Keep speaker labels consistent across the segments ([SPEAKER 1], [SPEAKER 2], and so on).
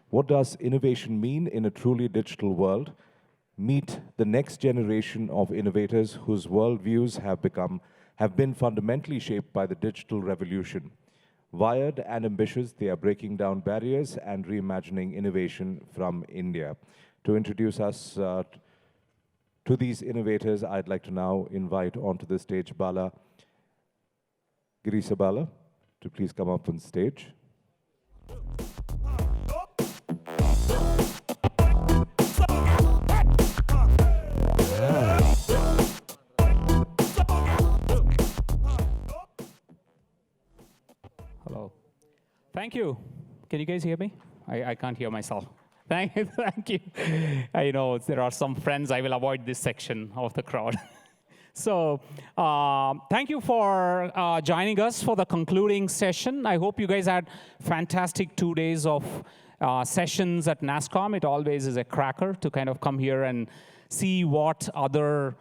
[SPEAKER 1] What does innovation mean in a truly digital world? Meet the next generation of innovators whose worldviews have been fundamentally shaped by the digital revolution. Wired and ambitious, they are breaking down barriers and reimagining innovation from India. To introduce us to these innovators, I'd like to now invite onto the stage Bala Girisaballa to please come up on stage.
[SPEAKER 2] Hello. Thank you. Can you guys hear me? I can't hear myself. Thank you. I know there are some friends. I will avoid this section of the crowd. So thank you for joining us for the concluding session. I hope you guys had fantastic 2 days of sessions at NASSCOM. It always is a cracker to kind of come here and see what other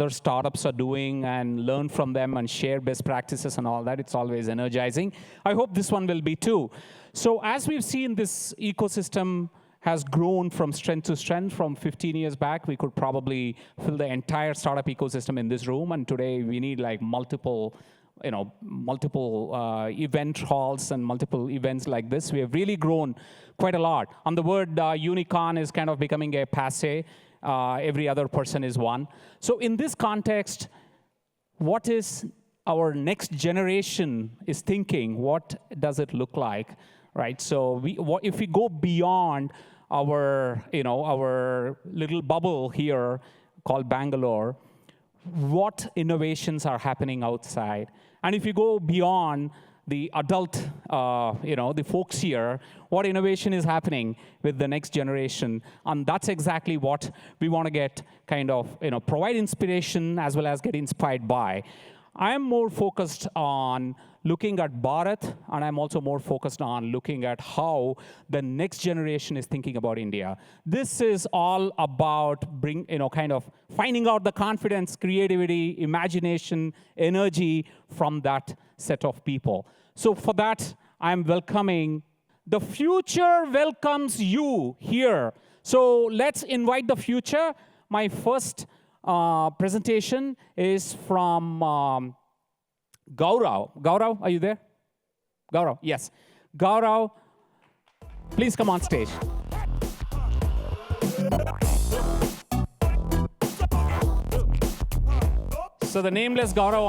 [SPEAKER 2] startups are doing and learn from them and share best practices and all that. It's always energizing. I hope this one will be too. So as we've seen, this ecosystem has grown from strength to strength. From 15 years back, we could probably fill the entire startup ecosystem in this room, and today we need like multiple event halls and multiple events like this. We have really grown quite a lot. And the word unicorn is kind of becoming a passé. Every other person is one. So in this context, what is our next generation is thinking? What does it look like, right? So if we go beyond our little bubble here called Bangalore, what innovations are happening outside? And if you go beyond the adult, the folks here, what innovation is happening with the next generation? And that's exactly what we want to get provide inspiration as well as get inspired by. I am more focused on looking at Bharat, and I'm also more focused on looking at how the next generation is thinking about India. This is all about finding out the confidence, creativity, imagination, energy from that set of people. So for that, I'm welcoming, the future welcomes you here. So let's invite the future. My first presentation is from Gaurav. Gaurav, are you there? Gaurav, yes. Gaurav, please come on stage. So the nameless Gaurav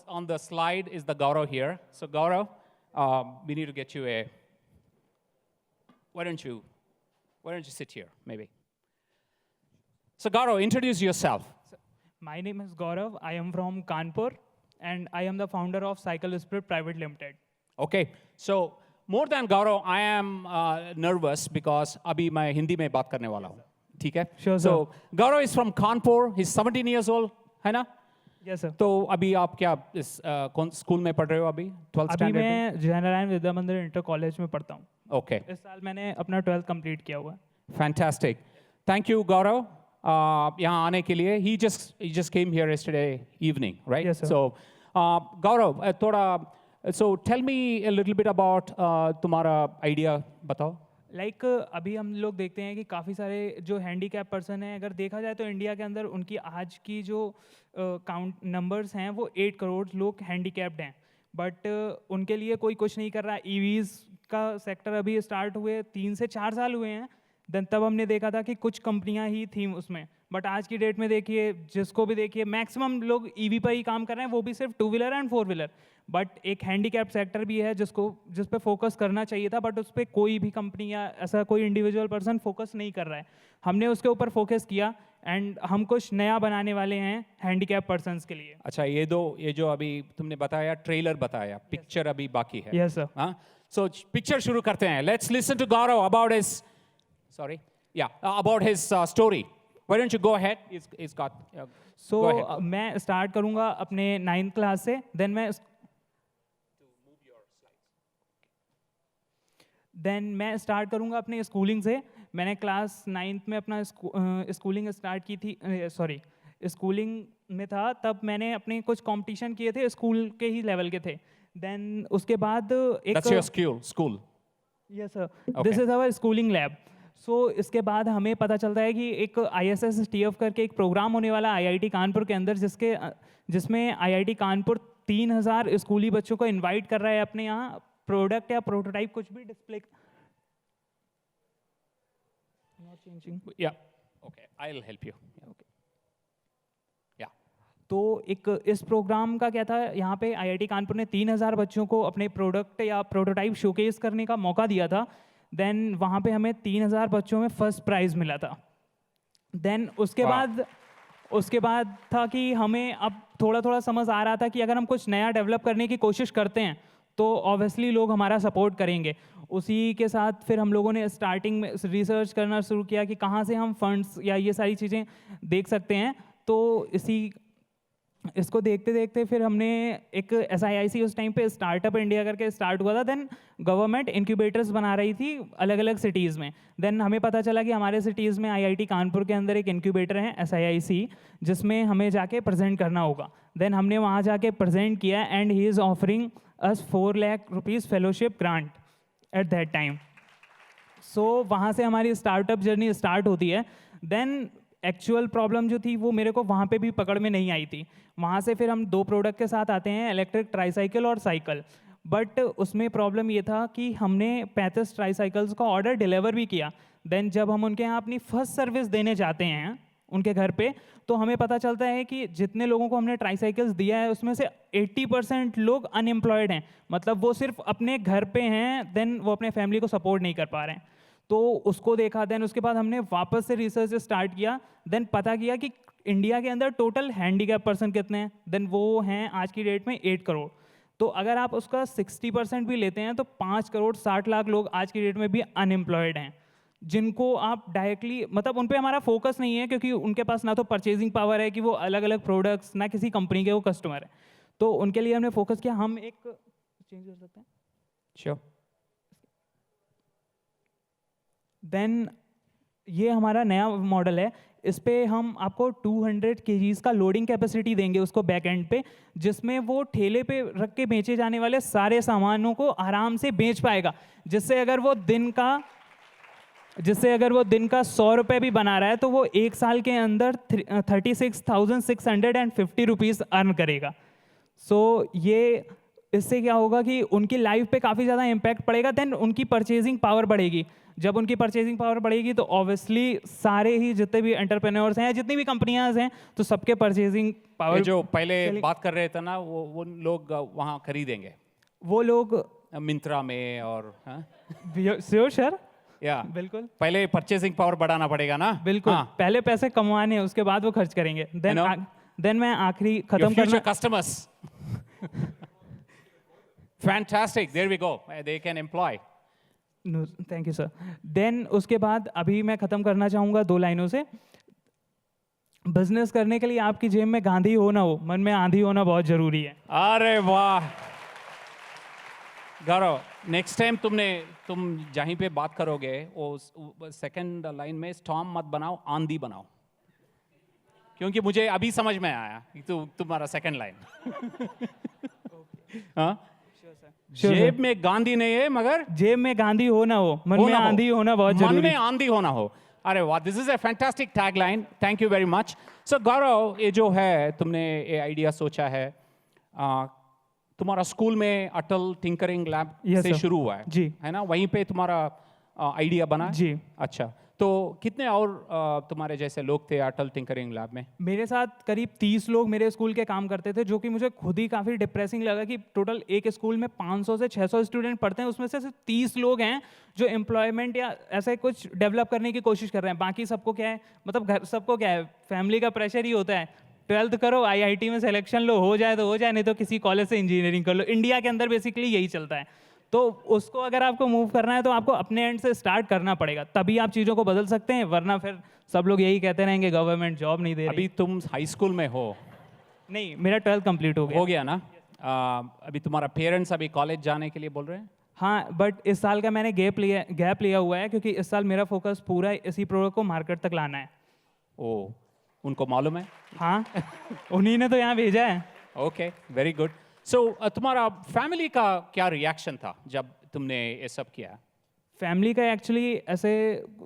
[SPEAKER 2] on the slide is the Gaurav here. So Gaurav, we need to get you a. Why don't you sit here, maybe? So Gaurav, introduce yourself.
[SPEAKER 3] My name is Gaurav. I am from Kanpur, and I am the founder of Cycle Spirit Private Limited.
[SPEAKER 2] Okay. So more than Gaurav, I am nervous because अभी मैं हिंदी में बात करने वाला हूँ. ठीक है?
[SPEAKER 3] Sure, sir.
[SPEAKER 2] So Gaurav is from Kanpur. He's 17 years old, है ना?
[SPEAKER 3] Yes, sir.
[SPEAKER 2] तो अभी आप क्या इस कौन स्कूल में पढ़ रहे हो अभी? 12th
[SPEAKER 3] अभी
[SPEAKER 2] standard
[SPEAKER 3] मैं जयनारायण विद्या मंदिर इंटर कॉलेज में पढ़ता हूँ.
[SPEAKER 2] Okay.
[SPEAKER 3] इस साल मैंने अपना 12th कंप्लीट किया हुआ है.
[SPEAKER 2] Fantastic. Thank you, Gaurav. यहाँ आने के लिए. He just came here yesterday evening, right?
[SPEAKER 3] Yes, sir.
[SPEAKER 2] So Gaurav, so tell me a little bit about तुम्हारा idea बताओ.
[SPEAKER 3] लाइक अभी हम लोग देखते हैं कि काफ़ी सारे जो हैंडीकैप पर्सन हैं, अगर देखा जाए तो इंडिया के अंदर उनकी आज की जो काउंट नंबर्स हैं वो 8 करोड़ लोग हैंडीकैप्ड हैं, बट उनके लिए कोई कुछ नहीं कर रहा. ईवीज़ का सेक्टर अभी स्टार्ट हुए 3 से 4 साल हुए हैं. देन तब हमने देखा था कि कुछ कंपनियां ही थी उसमें, बट आज की डेट में देखिए, जिसको भी देखिए मैक्सिमम लोग ईवी पर ही काम कर रहे हैं, वो भी सिर्फ 2 व्हीलर एंड 4 व्हीलर. बट एक हैंडीकैप सेक्टर भी है जिस पे फोकस करना चाहिए था, बट उस पर कोई भी कंपनी या ऐसा कोई इंडिविजुअल पर्सन फोकस नहीं कर रहा है. हमने उसके ऊपर फोकस किया एंड हम कुछ नया बनाने वाले हैं हैंडीकैप पर्सन्स के लिए.
[SPEAKER 2] अच्छा, ये जो अभी तुमने बताया, ट्रेलर बताया, पिक्चर अभी बाकी है.
[SPEAKER 3] Yes sir.
[SPEAKER 2] हाँ, सो पिक्चर शुरू करते हैं. Let's listen to Gaurav about his about his story. Why don't you go ahead? He's got.
[SPEAKER 3] So मैं स्टार्ट करूँगा अपने 9th क्लास से. देन मैं स्टार्ट करूँगा अपने स्कूलिंग से. मैंने क्लास 9th में अपना स्कूलिंग स्टार्ट की थी. स्कूलिंग में था तब मैंने अपने कुछ कंपटीशन किए थे, स्कूल के ही लेवल के थे. देन उसके बाद एक.
[SPEAKER 2] That's your school.
[SPEAKER 3] Yes sir, this is our schooling lab. So इसके बाद हमें पता चलता है कि एक ISSTF करके एक प्रोग्राम होने वाला IIT कानपुर के अंदर, जिसमें IIT कानपुर 3000 स्कूली बच्चों को इनवाइट कर रहा है अपने यहाँ प्रोडक्ट या प्रोटोटाइप कुछ भी डिस्प्ले।
[SPEAKER 2] या okay, I will help you.
[SPEAKER 3] तो एक इस प्रोग्राम का क्या था, यहाँ पे IIT कानपुर ने 3000 बच्चों को अपने प्रोडक्ट या प्रोटोटाइप शोकेस करने का मौका दिया था। देन वहाँ पे हमें 3000 बच्चों में फर्स्ट प्राइज़ मिला था। देन उसके बाद था कि हमें अब थोड़ा थोड़ा समझ आ रहा था कि अगर हम कुछ नया डेवलप करने की कोशिश करते हैं तो ऑब्वियसली लोग हमारा सपोर्ट करेंगे। उसी के साथ फिर हम लोगों ने स्टार्टिंग में रिसर्च करना शुरू किया कि कहाँ से हम फंड्स या ये सारी चीज़ें देख सकते हैं। तो इसको देखते देखते फिर हमने एक SIIC उस टाइम पे स्टार्टअप इंडिया करके स्टार्ट हुआ था। देन गवर्नमेंट इंक्यूबेटर्स बना रही थी अलग अलग सिटीज़ में। देन हमें पता चला कि हमारे सिटीज़ में IIT कानपुर के अंदर एक इंक्यूबेटर है SIIC, जिसमें हमें जाके प्रेजेंट करना होगा। देन हमने वहाँ जाके प्रेजेंट किया and he is offering us 4 lakh rupees fellowship grant at that time. So वहाँ से हमारी स्टार्टअप जर्नी स्टार्ट होती है। देन एक्चुअल प्रॉब्लम जो थी वो मेरे को वहाँ पे भी पकड़ में नहीं आई थी। वहाँ से फिर हम 2 प्रोडक्ट के साथ आते हैं, इलेक्ट्रिक ट्राईसाइकिल और साइकिल। बट उसमें प्रॉब्लम ये था कि हमने 35 ट्राईसाइकिल्स का ऑर्डर डिलीवर भी किया। देन जब हम उनके यहाँ अपनी फर्स्ट सर्विस देने जाते हैं उनके घर पे, तो हमें पता चलता है कि जितने लोगों को हमने ट्राईसाइकिल्स दिया है उसमें से 80% लोग अनएम्प्लॉयड हैं, मतलब वो सिर्फ अपने घर पे हैं, देन वो अपने फैमिली को सपोर्ट नहीं कर पा रहे हैं। तो उसको देखा। देन उसके बाद हमने वापस से रिसर्च स्टार्ट किया। देन पता किया कि इंडिया के अंदर टोटल हैंडीकैप पर्सन कितने हैं। देन वो हैं आज की डेट में 8 करोड़। तो अगर आप उसका 60% भी लेते हैं तो 5 करोड़ 60 लाख लोग आज की डेट में भी अनएम्प्लॉयड हैं, जिनको आप डायरेक्टली, मतलब उन पे हमारा फोकस नहीं है क्योंकि उनके पास ना तो परचेजिंग पावर है कि वो अलग अलग प्रोडक्ट्स, ना किसी कंपनी के वो कस्टमर है। तो उनके लिए हमने फोकस किया। हम एक चेंज कर सकते हैं,
[SPEAKER 2] श्योर।
[SPEAKER 3] देन ये हमारा नया मॉडल है। इस पे हम आपको 200 kgs का लोडिंग कैपेसिटी देंगे उसको बैक एंड पे, जिसमें वो ठेले पे रख के बेचे जाने वाले सारे सामानों को आराम से बेच पाएगा। जिससे अगर वो दिन का 100 रुपये भी बना रहा है तो वो 1 साल के अंदर 36,650 रुपीज़ अर्न करेगा। सो ये इससे क्या होगा कि उनकी लाइफ पे काफ़ी ज़्यादा इम्पैक्ट पड़ेगा। देन उनकी परचेजिंग पावर बढ़ेगी। जब उनकी परचेजिंग पावर बढ़ेगी तो ऑब्वियसली सारे ही जितने भी एंटरप्रेन्योर्स हैं, जितनी भी कंपनियां हैं, तो सबके परचेजिंग पावर,
[SPEAKER 2] जो पहले बात कर रहे थे ना, वो लोग वहाँ खरीदेंगे,
[SPEAKER 3] वो लोग
[SPEAKER 2] मिंत्रा में और
[SPEAKER 3] श्योर सर,
[SPEAKER 2] या
[SPEAKER 3] बिल्कुल
[SPEAKER 2] पहले परचेजिंग पावर बढ़ाना पड़ेगा ना।
[SPEAKER 3] बिल्कुल हाँ। पहले पैसे कमाने हैं, उसके बाद वो खर्च करेंगे। देन मैं आखिरी खत्म करना,
[SPEAKER 2] customers fantastic, there we go, they can employ.
[SPEAKER 3] Thank you sir. Then उसके बाद अभी मैं खत्म करना चाहूँगा 2 लाइनों से। बिजनेस करने के लिए आपकी जेब में गांधी हो ना हो, मन में आंधी होना बहुत जरूरी है।
[SPEAKER 2] अरे वाह गौरव, नेक्स्ट टाइम तुम जहीं पे बात करोगे वो सेकंड लाइन में स्टॉर्म मत बनाओ, आंधी बनाओ, क्योंकि मुझे अभी समझ में आया कि तुम्हारा सेकंड लाइन। हाँ, जेब में गांधी नहीं है, मगर
[SPEAKER 3] जेब में गांधी हो ना हो, मन में आंधी होना बहुत जरूरी है।
[SPEAKER 2] मन में आंधी होना हो। अरे वाह, this is a fantastic tag line, thank you very much. So Gaurav, ये जो है तुमने ये आइडिया सोचा है, तुम्हारा स्कूल में अटल टिंकरिंग लैब से शुरू हुआ है
[SPEAKER 3] जी,
[SPEAKER 2] है ना? वहीं पे तुम्हारा आइडिया बना
[SPEAKER 3] जी।
[SPEAKER 2] अच्छा, तो कितने और तुम्हारे जैसे लोग थे अटल टिंकरिंग लैब में?
[SPEAKER 3] मेरे साथ करीब 30 लोग मेरे स्कूल के काम करते थे, जो कि मुझे खुद ही काफ़ी डिप्रेसिंग लगा कि टोटल एक स्कूल में 500 से 600 स्टूडेंट पढ़ते हैं, उसमें से सिर्फ 30 लोग हैं जो एम्प्लॉयमेंट या ऐसे कुछ डेवलप करने की कोशिश कर रहे हैं। बाकी सबको क्या है, मतलब घर सबको क्या है, फैमिली का प्रेशर ही होता है, 12th करो, IIT में सिलेक्शन लो, हो जाए तो हो जाए, नहीं तो किसी कॉलेज से इंजीनियरिंग कर लो। इंडिया के अंदर बेसिकली यही चलता है। तो उसको अगर आपको मूव करना है तो आपको अपने एंड से स्टार्ट करना पड़ेगा, तभी आप चीज़ों को बदल सकते हैं, वरना फिर सब लोग यही कहते रहेंगे गवर्नमेंट जॉब नहीं दे रही।
[SPEAKER 2] अभी तुम हाई स्कूल में हो?
[SPEAKER 3] नहीं, मेरा 12th कंप्लीट हो गया
[SPEAKER 2] ना? अभी तुम्हारा पेरेंट्स अभी कॉलेज जाने के लिए बोल रहे हैं?
[SPEAKER 3] हाँ, बट इस साल का मैंने गैप लिया हुआ है, क्योंकि इस साल मेरा फोकस पूरा इसी प्रोडक्ट को मार्केट तक लाना है।
[SPEAKER 2] ओ, उनको मालूम है?
[SPEAKER 3] हाँ, उन्हीं ने तो यहाँ भेजा है।
[SPEAKER 2] Okay, very good. सो तुम्हारा फैमिली का क्या रिएक्शन था जब तुमने ये सब किया?
[SPEAKER 3] फैमिली का एक्चुअली ऐसे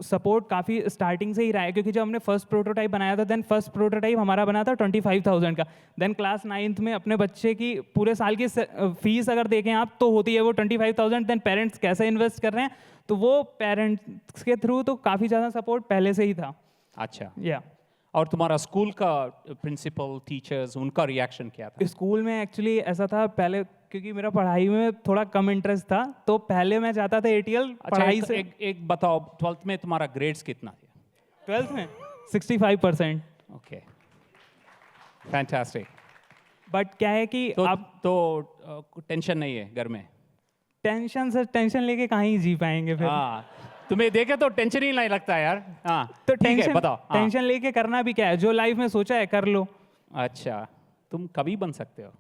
[SPEAKER 3] सपोर्ट काफ़ी स्टार्टिंग से ही रहा है, क्योंकि जब हमने फर्स्ट प्रोटोटाइप बनाया था, देन फर्स्ट प्रोटोटाइप हमारा बना था 25,000 का। देन क्लास 9th में अपने बच्चे की पूरे साल की फीस अगर देखें आप तो होती है वो 25,000। देन पेरेंट्स कैसे इन्वेस्ट कर रहे हैं, तो वो पेरेंट्स के थ्रू तो काफ़ी ज़्यादा सपोर्ट पहले से ही था।
[SPEAKER 2] अच्छा,
[SPEAKER 3] या
[SPEAKER 2] और तुम्हारा स्कूल का प्रिंसिपल, टीचर्स, उनका रिएक्शन क्या था?
[SPEAKER 3] स्कूल में एक्चुअली ऐसा था पहले, क्योंकि मेरा पढ़ाई में थोड़ा कम इंटरेस्ट था, तो पहले मैं चाहता था ATL पढ़ाई से।
[SPEAKER 2] एक बताओ, 12th में तुम्हारा ग्रेड्स कितना था?
[SPEAKER 3] 12th में 65%।
[SPEAKER 2] Okay, fantastic.
[SPEAKER 3] बट क्या है कि
[SPEAKER 2] तो
[SPEAKER 3] आप
[SPEAKER 2] टेंशन नहीं है घर में?
[SPEAKER 3] टेंशन लेके कहाँ ही जी पाएंगे फिर।
[SPEAKER 2] हाँ, तुम्हें देखे तो टेंशन ही नहीं लगता यार। हाँ,
[SPEAKER 3] तो
[SPEAKER 2] ठीक है,
[SPEAKER 3] टेंशन
[SPEAKER 2] बताओ। हाँ।
[SPEAKER 3] टेंशन लेके करना भी क्या है, जो लाइफ में सोचा है कर लो।
[SPEAKER 2] अच्छा, तुम कभी बन सकते हो।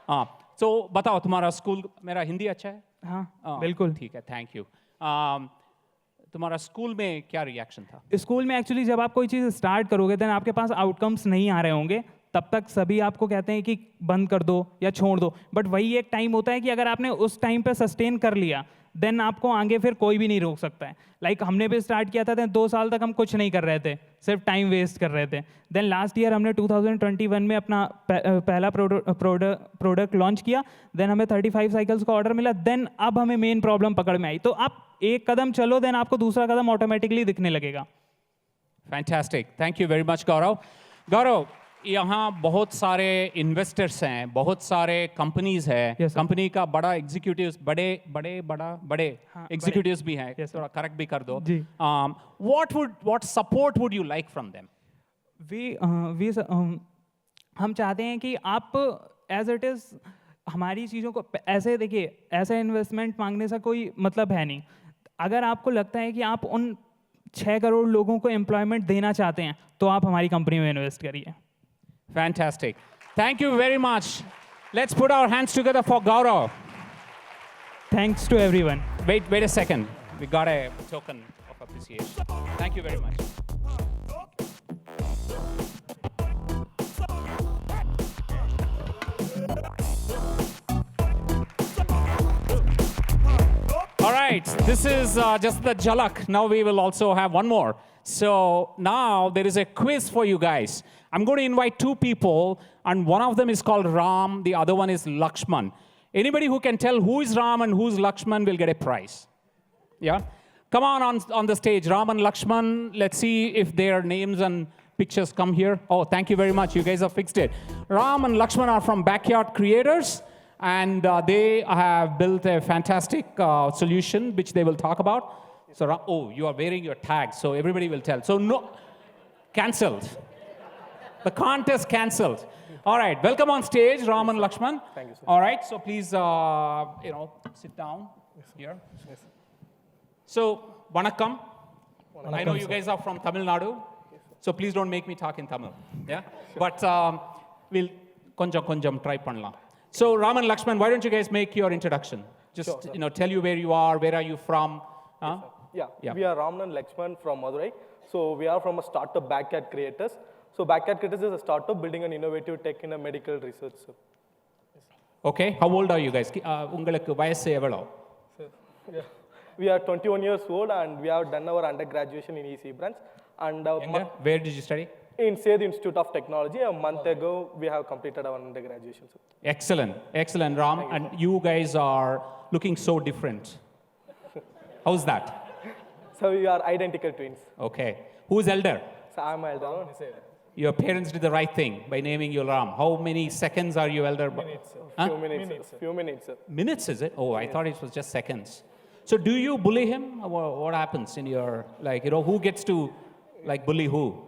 [SPEAKER 2] हाँ, तो बताओ तुम्हारा स्कूल, मेरा हिंदी अच्छा है?
[SPEAKER 3] हाँ बिल्कुल
[SPEAKER 2] ठीक है, थैंक यू। तुम्हारा स्कूल में क्या रिएक्शन था?
[SPEAKER 3] स्कूल में एक्चुअली जब आप कोई चीज़ स्टार्ट करोगे, देन आपके पास आउटकम्स नहीं आ रहे होंगे, तब तक सभी आपको कहते हैं कि बंद कर दो या छोड़ दो। बट वही एक टाइम होता है कि अगर आपने उस टाइम पे सस्टेन कर लिया, देन आपको आगे फिर कोई भी नहीं रोक सकता है। लाइक हमने भी स्टार्ट किया था, देन 2 साल तक हम कुछ नहीं कर रहे थे, सिर्फ टाइम वेस्ट कर रहे थे। देन लास्ट ईयर हमने 2021 में अपना पहला प्रोडक्ट लॉन्च किया। देन हमें 35 साइकिल्स का ऑर्डर मिला। देन अब हमें मेन प्रॉब्लम पकड़ में आई। तो आप एक कदम चलो, देन आपको दूसरा कदम ऑटोमेटिकली दिखने लगेगा।
[SPEAKER 2] Fantastic, thank you very much Gaurav. Gaurav, यहाँ बहुत सारे इन्वेस्टर्स हैं, बहुत सारे कंपनीज हैं।
[SPEAKER 3] Yes, sir.
[SPEAKER 2] कंपनी का बड़ा एग्जीक्यूटिव्स, बड़े
[SPEAKER 3] हाँ,
[SPEAKER 2] एग्जीक्यूटिव्स भी हैं।
[SPEAKER 3] Yes, sir.
[SPEAKER 2] थोड़ा करेक्ट भी कर दो।
[SPEAKER 3] जी।
[SPEAKER 2] What support would you like from them?
[SPEAKER 3] हम चाहते हैं कि आप एज इट इज़ हमारी चीज़ों को ऐसे देखिए, ऐसे इन्वेस्टमेंट मांगने से कोई मतलब है नहीं। अगर आपको लगता है कि आप उन 6 करोड़ लोगों को एम्प्लॉयमेंट देना चाहते हैं, तो आप हमारी कंपनी में इन्वेस्ट करिए।
[SPEAKER 2] Fantastic. Thank you very much. Let's put our hands together for Gaurav.
[SPEAKER 3] Thanks to everyone.
[SPEAKER 2] Wait a second. We got a token of appreciation. Thank you very much. All right, this is just the jalak. Now we will also have one more. So now there is a quiz for you guys. I'm going to invite 2 people, and one of them is called Ram, the other one is Lakshman. Anybody who can tell who is Ram and who is Lakshman will get a prize. Yeah? Come on the stage, Ram and Lakshman. Let's see if their names and pictures come here. Oh, thank you very much. You guys have fixed it. Ram and Lakshman are from Backyard Creators, and they have built a fantastic solution, which they will talk about. So, oh, you are wearing your tag, so everybody will tell. So, no, cancelled. The contest cancelled. All right, welcome on stage, Ram and Lakshman.
[SPEAKER 4] Thank you, sir.
[SPEAKER 2] All right, so please, sit down here.
[SPEAKER 4] Yes.
[SPEAKER 2] So, vanakkam. I know you guys are from Tamil Nadu, so please don't make me talk in Tamil. Yeah, sure. But we'll konjam try pannalam. So, Ram and Lakshman, why don't you guys make your introduction? Just
[SPEAKER 4] Sure,
[SPEAKER 2] tell you where you are, where are you from? Huh?
[SPEAKER 4] Yeah, we are Ram and Lakshman from Madurai. So we are from a startup, Backyard Creators. So Backyard Creators is a startup building an innovative tech in a medical research. Sir.
[SPEAKER 2] Okay, how old are you guys? Ungalukku vayassu evalo?
[SPEAKER 4] Yeah. We are 21 years old and we have done our undergraduation in EC branch. And
[SPEAKER 2] Where did you study?
[SPEAKER 4] in Seth Institute of Technology, a month ago, we have completed our undergraduation. Sir.
[SPEAKER 2] Excellent, excellent, Ram. And you guys are looking so different. How's that?
[SPEAKER 4] So we are identical twins.
[SPEAKER 2] Okay. Who's elder?
[SPEAKER 4] So I'm elder.
[SPEAKER 2] Your parents did the right thing by naming you Ram. How many seconds are you elder?
[SPEAKER 4] Minutes.
[SPEAKER 2] Huh?
[SPEAKER 4] Few minutes. Sir.
[SPEAKER 2] Minutes, is it? Oh, I thought it was just seconds. So do you bully him? What happens in your, who gets to, bully who?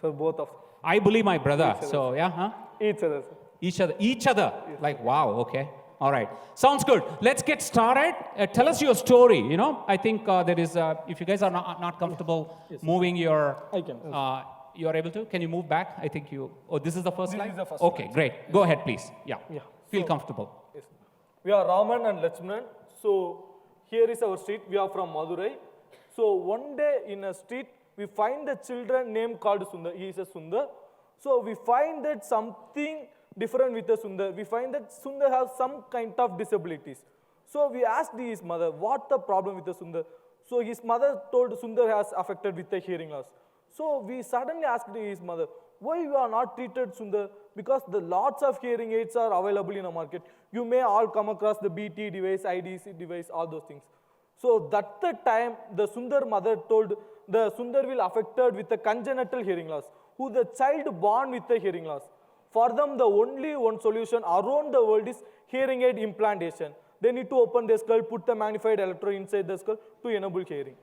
[SPEAKER 4] So both of
[SPEAKER 2] I bully my brother. So, yeah, huh?
[SPEAKER 4] each other. Sir.
[SPEAKER 2] Each other. Like, wow, okay. All right. Sounds good. Let's get started. Tell us your story. I think there is, if you guys are not comfortable moving your,
[SPEAKER 4] I can.
[SPEAKER 2] you are able to? Can you move back? I think you, this is the first slide?
[SPEAKER 4] This is the first
[SPEAKER 2] Okay, great. Go ahead, please. Yeah. Feel comfortable.
[SPEAKER 4] Yes. We are Raman and Lakshman. So here is our street. We are from Madurai. So one day in a street, we find a children name called Sundar. He is a Sundar. So we find that something different with the Sundar. We find that Sundar has some kind of disabilities. So we asked his mother, what the problem with the Sundar? So his mother told Sundar has affected with the hearing loss. So we suddenly asked his mother, why you are not treated Sundar? Because the lots of hearing aids are available in the market. You may all come across the BT device, IDC device, all those things. So that the time the Sundar mother told the Sundar will affected with a congenital hearing loss, who the child born with the hearing loss. For them, the only one solution around the world is hearing aid implantation. They need to open the skull, put the magnified electrode inside the skull to enable hearing.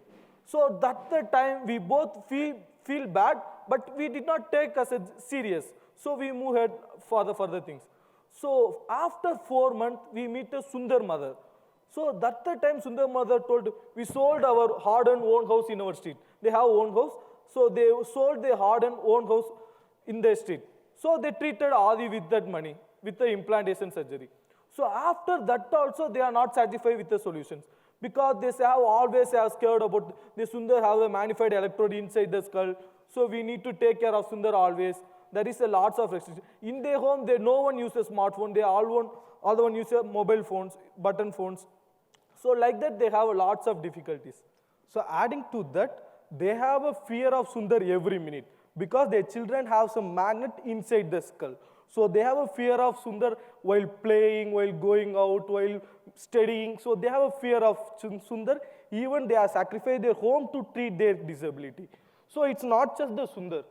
[SPEAKER 4] So that the time we both feel bad, but we did not take as a serious. So we move ahead for the further things. So after 4 months, we meet a Sundar mother. So that the time Sundar mother told, we sold our hard-earned own house in our street. They have own house. So they sold their hard-earned own house in their street. So they treated Adi with that money, with the implantation surgery. So after that also, they are not satisfied with the solutions. Because they have always scared about the Sundar have a magnified electrode inside the skull. So we need to take care of Sundar always. There is a lots of restrictions. In their home, no one uses smartphone. They all the one use mobile phones, button phones. So like that, they have lots of difficulties. So adding to that, they have a fear of Sundar every minute because their children have some magnet inside the skull. So they have a fear of Sundar while playing, while going out, while studying. So they have a fear of Sundar. Even they have sacrificed their home to treat their disability. So it's not just the Sundar.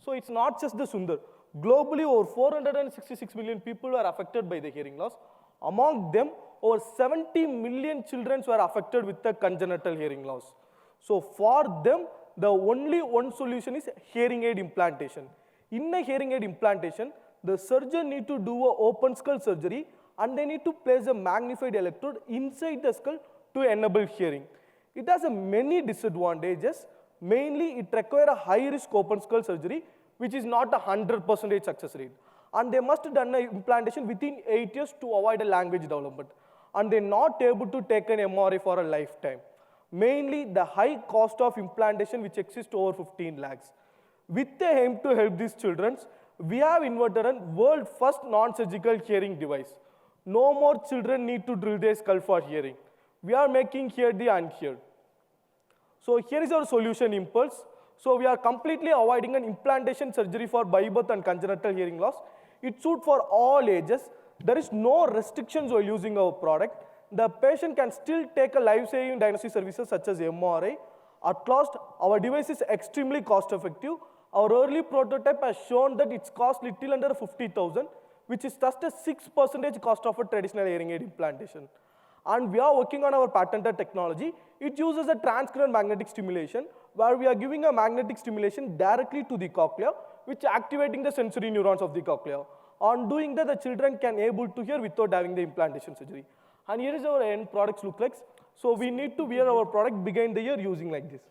[SPEAKER 4] So it's not just the Sundar. Globally, over 466 million people were affected by the hearing loss. Among them, over 70 million children were affected with the congenital hearing loss. So for them, the only one solution is hearing aid implantation. In a hearing aid implantation, the surgeon need to do an open skull surgery and they need to place a magnified electrode inside the skull to enable hearing. It has many disadvantages. Mainly, it requires a high-risk open skull surgery, which is not a 100% success rate. And they must done an implantation within 8 years to avoid a language development. And they're not able to take an MRI for a lifetime. Mainly, the high cost of implantation, which exists over 15 lakhs. With the aim to help these children, we have invented a world first non-surgical hearing device. No more children need to drill their skull for hearing. We are making hear the unheard. So here is our solution impulse. So we are completely avoiding an implantation surgery for by birth and congenital hearing loss. It suits for all ages. There is no restrictions while using our product. The patient can still take a life-saving diagnostic services such as MRI. At last, our device is extremely cost-effective. Our early prototype has shown that it's cost little under 50,000, which is just a 6% cost of a traditional hearing aid implantation. And we are working on our patented technology. It uses a transcranial magnetic stimulation, where we are giving a magnetic stimulation directly to the cochlea, which is activating the sensory neurons of the cochlea. On doing that, the children can able to hear without having the implantation surgery. And here is our end products look like. So we need to wear our product behind the ear using like this.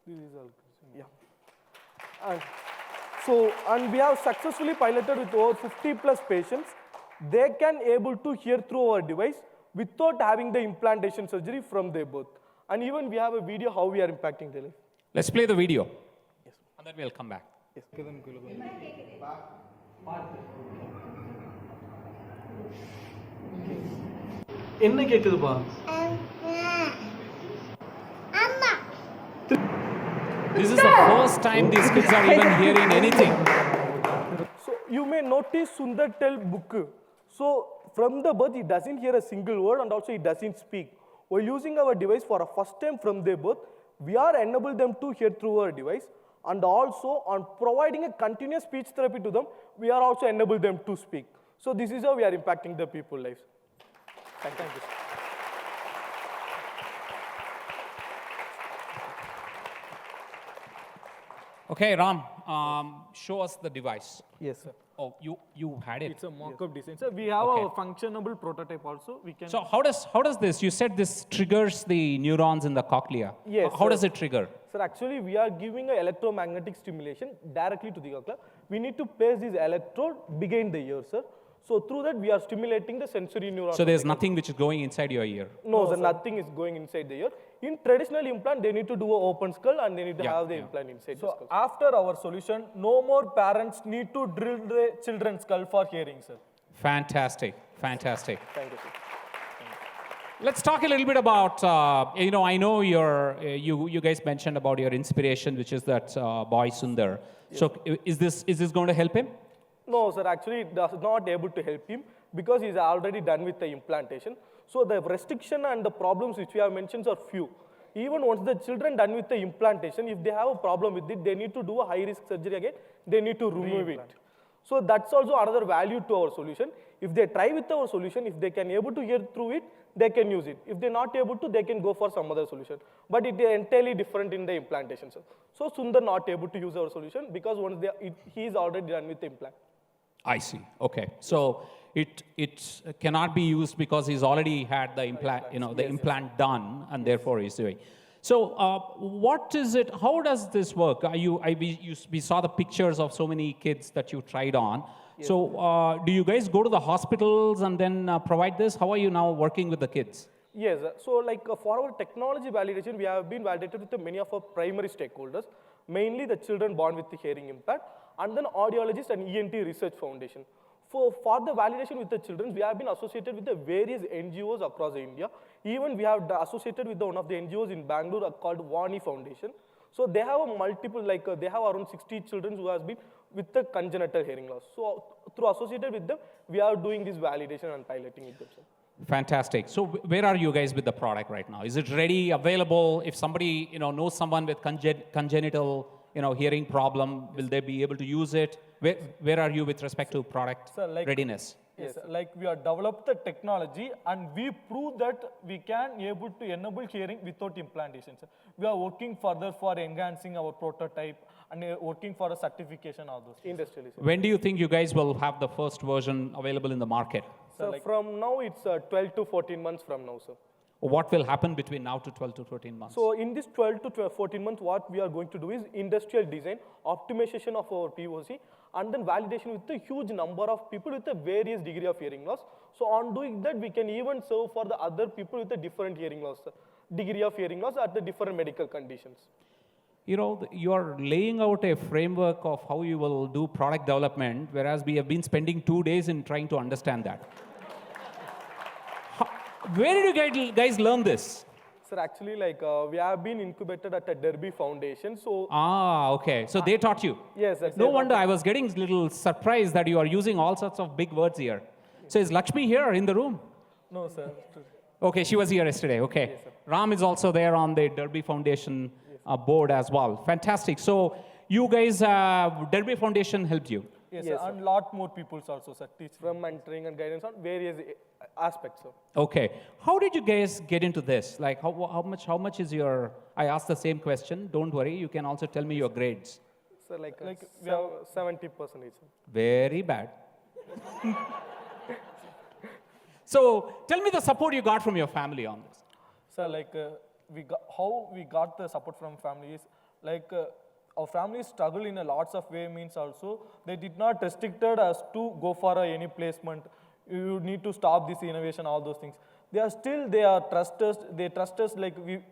[SPEAKER 4] This is all. Yeah. And we have successfully piloted with over 50 plus patients. They can able to hear through our device without having the implantation surgery from their birth. And even we have a video how we are impacting their life.
[SPEAKER 2] Let's play the video.
[SPEAKER 4] Yes.
[SPEAKER 2] And then we'll come back.
[SPEAKER 4] Yes.
[SPEAKER 5] என்ன கேக்குதுப்பா
[SPEAKER 2] This is the first time these kids are even hearing anything.
[SPEAKER 4] So you may notice Sundar tell book. So from the birth, he doesn't hear a single word and also he doesn't speak. While using our device for a first time from their birth, we are enable them to hear through our device, and also on providing a continuous speech therapy to them, we are also enable them to speak. So this is how we are impacting the people's lives. Thank you.
[SPEAKER 2] Okay, Ram, show us the device.
[SPEAKER 4] Yes, sir.
[SPEAKER 2] Oh, you had it.
[SPEAKER 4] It's a mock-up design. So we have
[SPEAKER 2] Okay.
[SPEAKER 4] a functionable prototype also. We can.
[SPEAKER 2] So how does this? You said this triggers the neurons in the cochlea.
[SPEAKER 4] Yes,
[SPEAKER 2] How
[SPEAKER 4] sir.
[SPEAKER 2] does it trigger?
[SPEAKER 4] Sir, actually, we are giving an electromagnetic stimulation directly to the cochlea. We need to place this electrode behind the ear, sir. So through that, we are stimulating the sensory neurons.
[SPEAKER 2] So there's nothing which is going inside your ear.
[SPEAKER 4] No, sir, nothing is going inside the ear. In traditional implant, they need to do an open skull and they need to have the implant inside the skull. After our solution, no more parents need to drill the children's skull for hearing, sir.
[SPEAKER 2] Fantastic, fantastic.
[SPEAKER 4] Thank you, sir.
[SPEAKER 2] Let's talk a little bit about, I know you guys mentioned about your inspiration, which is that boy Sundar. So is this going to help him?
[SPEAKER 4] No, sir, actually it does not able to help him because he's already done with the implantation. So the restriction and the problems which we have mentioned are few. Even once the children done with the implantation, if they have a problem with it, they need to do a high-risk surgery again, they need to remove it. So that's also another value to our solution. If they try with our solution, if they can able to hear through it, they can use it. If they're not able to, they can go for some other solution. But it is entirely different in the implantation, sir. So Sundar not able to use our solution because once he is already done with the implant.
[SPEAKER 2] I see. Okay. So it cannot be used because he's already had the implant, implant done, and therefore he's doing. So what is it? How does this work? We saw the pictures of so many kids that you tried on. Yes. So do you guys go to the hospitals and then provide this? How are you now working with the kids?
[SPEAKER 4] Yes, so for our technology validation, we have been validated with many of our primary stakeholders, mainly the children born with the hearing impact, and then audiologists and ENT Research Foundation. For the validation with the children, we have been associated with the various NGOs across India. Even we have associated with one of the NGOs in Bangalore called Vani Foundation. So they have a multiple, they have around 60 children who has been with the congenital hearing loss. So through associated with them, we are doing this validation and piloting with them.
[SPEAKER 2] Fantastic. So where are you guys with the product right now? Is it ready, available? If somebody knows someone with congenital hearing problem, will they be able to use it? Where are you with respect to product readiness?
[SPEAKER 4] Yes, we have developed the technology and we prove that we can able to enable hearing without implantation. Sir. We are working further for enhancing our prototype and working for a certification of those industrially.
[SPEAKER 2] When do you think you guys will have the first version available in the market?
[SPEAKER 4] So from now, it's 12 to 14 months from now, sir.
[SPEAKER 2] What will happen between now to 12 to 14 months?
[SPEAKER 4] So in this 12 to 14 months, what we are going to do is industrial design, optimization of our POC, and then validation with a huge number of people with a various degree of hearing loss. So on doing that, we can even serve for the other people with a different hearing loss, degree of hearing loss at the different medical conditions.
[SPEAKER 2] You are laying out a framework of how you will do product development, whereas we have been spending 2 days in trying to understand that. Where did you guys learn this?
[SPEAKER 4] Sir, actually, we have been incubated at a Derby Foundation, so...
[SPEAKER 2] Okay. So they taught you?
[SPEAKER 4] Yes, sir.
[SPEAKER 2] No wonder I was getting a little surprised that you are using all sorts of big words here. So is Lakshmi here in the room?
[SPEAKER 4] No, sir.
[SPEAKER 2] Okay, she was here yesterday. Okay.
[SPEAKER 4] Yes, sir.
[SPEAKER 2] Ram is also there on the Derby Foundation board as well. Fantastic. So you guys, Derby Foundation helped you?
[SPEAKER 4] Yes, sir. And lot more people also, sir. Teach from mentoring and guidance on various aspects, sir.
[SPEAKER 2] Okay. How did you guys get into this? Like, how much is your... I asked the same question. Don't worry. You can also tell me your grades.
[SPEAKER 4] So we have 70%.
[SPEAKER 2] Very bad. So tell me the support you got from your family on this.
[SPEAKER 4] So how we got the support from family is our family struggle in a lots of way means also they did not restricted us to go for any placement. You need to stop this innovation, all those things. They trust us. They trust us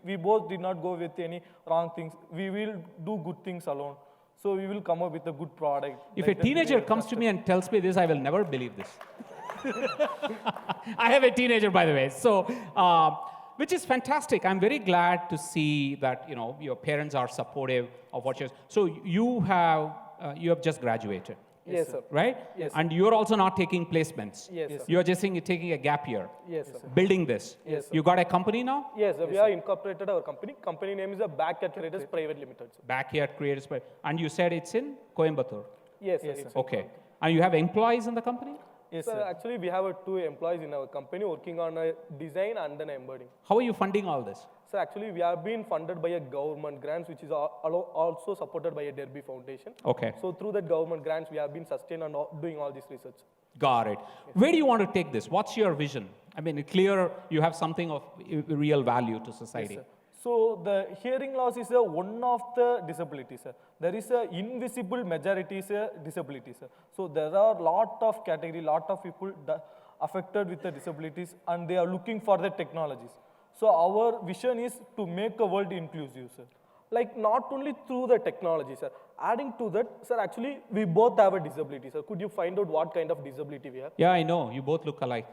[SPEAKER 4] we both did not go with any wrong things. We will do good things alone. So we will come up with a good product.
[SPEAKER 2] If a teenager comes to me and tells me this, I will never believe this. I have a teenager, by the way. So, which is fantastic. I'm very glad to see that your parents are supportive of what you're. So you have just graduated.
[SPEAKER 4] Yes, sir.
[SPEAKER 2] Right?
[SPEAKER 4] Yes.
[SPEAKER 2] And you're also not taking placements.
[SPEAKER 4] Yes, sir.
[SPEAKER 2] You're just taking a gap year.
[SPEAKER 4] Yes, sir.
[SPEAKER 2] Building this.
[SPEAKER 4] Yes, sir.
[SPEAKER 2] You got a company now?
[SPEAKER 4] Yes, sir. We are incorporated our company. Company name is a Backyard Creators Private Limited. Sir.
[SPEAKER 2] Backyard Creators Private. And you said it's in Coimbatore?
[SPEAKER 4] Yes, sir.
[SPEAKER 2] Okay. And you have employees in the company?
[SPEAKER 4] Yes, sir. Actually, we have 2 employees in our company working on a design and then embedding.
[SPEAKER 2] How are you funding all this?
[SPEAKER 4] So actually, we have been funded by a government grants, which is also supported by a Derby Foundation.
[SPEAKER 2] Okay.
[SPEAKER 4] So through that government grants, we have been sustained and doing all this research.
[SPEAKER 2] Got it. Where do you want to take this? What's your vision? I mean, clear you have something of real value to society.
[SPEAKER 4] Yes, so the hearing loss is one of the disabilities. There is a invisible majority disabilities. So there are lot of category, lot of people affected with the disabilities, and they are looking for the technologies. So our vision is to make a world inclusive, sir. Like not only through the technology, sir. Adding to that, sir, actually we both have a disability, sir. Could you find out what kind of disability we have?
[SPEAKER 2] Yeah, I know. You both look alike.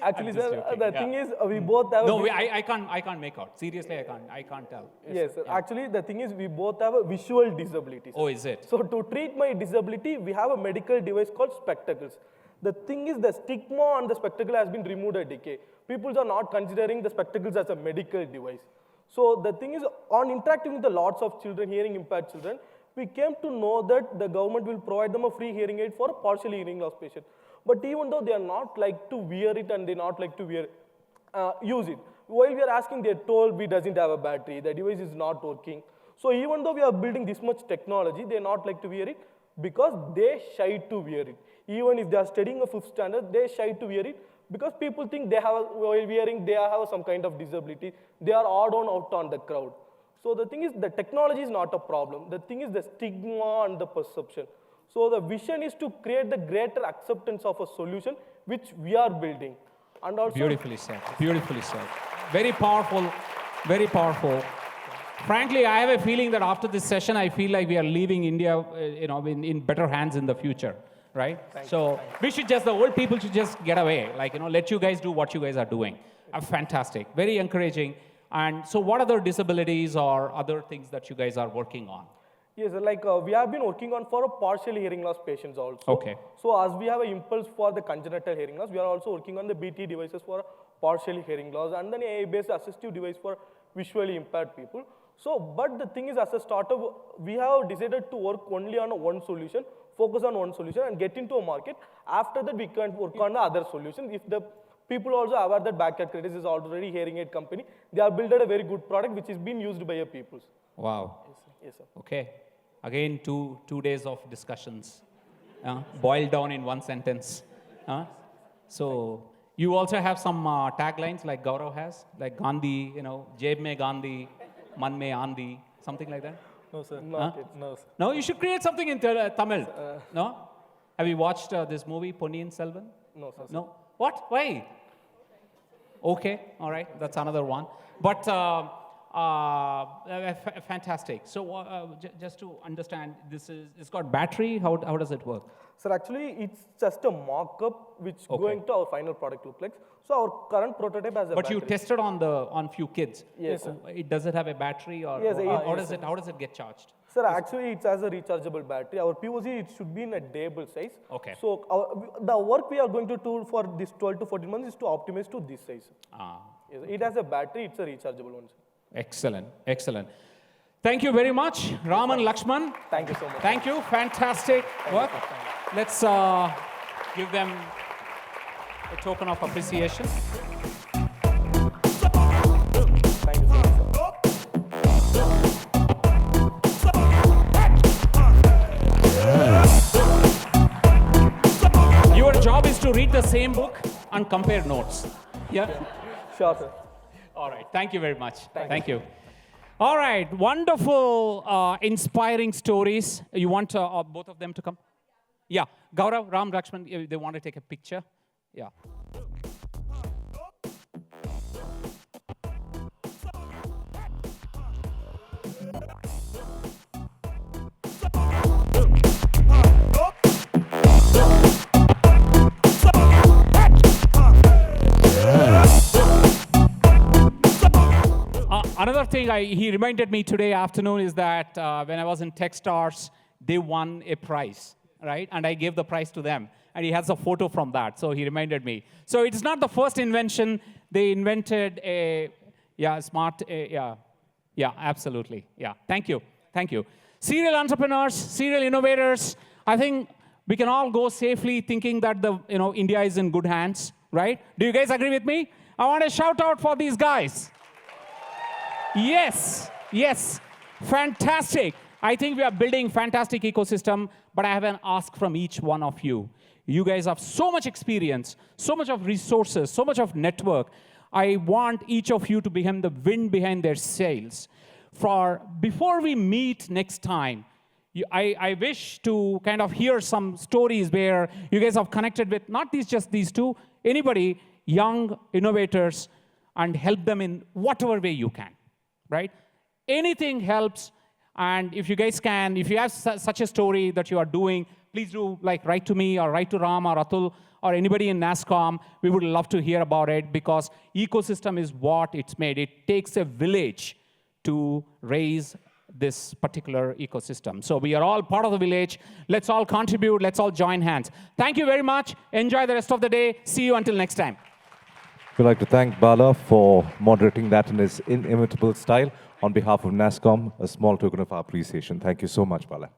[SPEAKER 4] Actually,
[SPEAKER 2] I'm just
[SPEAKER 4] sir,
[SPEAKER 2] joking,
[SPEAKER 4] the
[SPEAKER 2] yeah.
[SPEAKER 4] thing is we both have.
[SPEAKER 2] No, I can't make out. Seriously, I can't tell.
[SPEAKER 4] Yes, sir. Actually, the thing is we both have a visual disability, sir.
[SPEAKER 2] Oh, is it?
[SPEAKER 4] So to treat my disability, we have a medical device called spectacles. The thing is the stigma on the spectacle has been removed a decade. People are not considering the spectacles as a medical device. So the thing is, on interacting with the lots of children, hearing impaired children, we came to know that the government will provide them a free hearing aid for a partially hearing loss patient. But even though they are not like to wear it and they not like to use it, while we are asking, they are told we doesn't have a battery, the device is not working. So even though we are building this much technology, they not like to wear it because they shy to wear it. Even if they are studying a 5th standard, they shy to wear it because people think they have, while wearing, they have some kind of disability. They are odd on out on the crowd. So the thing is, the technology is not a problem. The thing is the stigma and the perception. So the vision is to create the greater acceptance of a solution which we are building. And also,
[SPEAKER 2] Beautifully said. Beautifully said. Very powerful. Very powerful. Frankly, I have a feeling that after this session, I feel like we are leaving India, in better hands in the future, right? So we should just, the old people should just get away, let you guys do what you guys are doing. Fantastic. Very encouraging. And so what other disabilities or other things that you guys are working on?
[SPEAKER 4] yes, we have been working on for a partial hearing loss patients also.
[SPEAKER 2] Okay.
[SPEAKER 4] So as we have an impulse for the congenital hearing loss, we are also working on the BT devices for partial hearing loss and then AI-based assistive device for visually impaired people. So, but the thing is, as a startup, we have decided to work only on one solution, focus on one solution and get into a market. After that, we can work on the other solutions. If the people also aware that Backyard Credits is already hearing aid company, they have built a very good product which is being used by your people.
[SPEAKER 2] Wow.
[SPEAKER 4] Yes, sir.
[SPEAKER 2] Okay. Again, two days of discussions, boiled down in one sentence. So you also have some taglines like Gaurav has, like Gandhi, Jeb mein Gandhi, Man mein Andi, something like that?
[SPEAKER 4] No, sir. Not yet. No, sir.
[SPEAKER 2] No, you should create something in Tamil. No? Have you watched this movie, Ponniyin Selvan?
[SPEAKER 4] No, sir.
[SPEAKER 2] No? What? Why? Okay, all right, that's another one. But fantastic. So just to understand, it's got battery. How does it work?
[SPEAKER 4] Sir, actually, it's just a mock-up which going to our final product look like. So our current prototype has a
[SPEAKER 2] But
[SPEAKER 4] battery.
[SPEAKER 2] you tested on few kids.
[SPEAKER 4] Yes, sir.
[SPEAKER 2] Does it have a battery or
[SPEAKER 4] Yes,
[SPEAKER 2] how does it get charged?
[SPEAKER 4] Sir, actually, it has a rechargeable battery. Our POC, it should be in a dayable size.
[SPEAKER 2] Okay.
[SPEAKER 4] So the work we are going to do for this 12 to 14 months is to optimize to this size. Yes, it has a battery. It's a rechargeable one, sir.
[SPEAKER 2] Excellent, excellent. Thank you very much, Ram and Lakshman.
[SPEAKER 4] Thank you so much.
[SPEAKER 2] Thank you, fantastic work. Let's give them a token of appreciation.
[SPEAKER 4] Thank you so much, sir.
[SPEAKER 2] Your job is to read the same book and compare notes. Yeah?
[SPEAKER 4] Sure, sir.
[SPEAKER 2] All right, thank you very much. Thank you. All right, wonderful, inspiring stories. You want both of them to come? Yeah, Gaurav, Ram, Lakshman, they want to take a picture. Yeah. Another thing he reminded me today afternoon is that when I was in Techstars, they won a prize, right? And I gave the prize to them. And he has a photo from that, so he reminded me. So it is not the first invention. They invented a, smart, absolutely. Yeah, thank you, thank you. Serial entrepreneurs, serial innovators, I think we can all go safely thinking that India is in good hands, right? Do you guys agree with me? I want a shout out for these guys. Yes, yes, fantastic. I think we are building fantastic ecosystem, but I have an ask from each one of you. You guys have so much experience, so much of resources, so much of network. I want each of you to become the wind behind their sails. Before we meet next time, I wish to kind of hear some stories where you guys have connected with not just these two, anybody, young innovators, and help them in whatever way you can. right? Anything helps. And if you guys can, if you have such a story that you are doing, please do write to me or write to Ram or Atul or anybody in NASSCOM. We would love to hear about it because ecosystem is what it's made. It takes a village to raise this particular ecosystem. So we are all part of the village. Let's all contribute. Let's all join hands. Thank you very much. Enjoy the rest of the day. See you until next time.
[SPEAKER 1] We'd like to thank Bala for moderating that in his inimitable style. On behalf of NASSCOM, a small token of our appreciation. Thank you so much, Bala.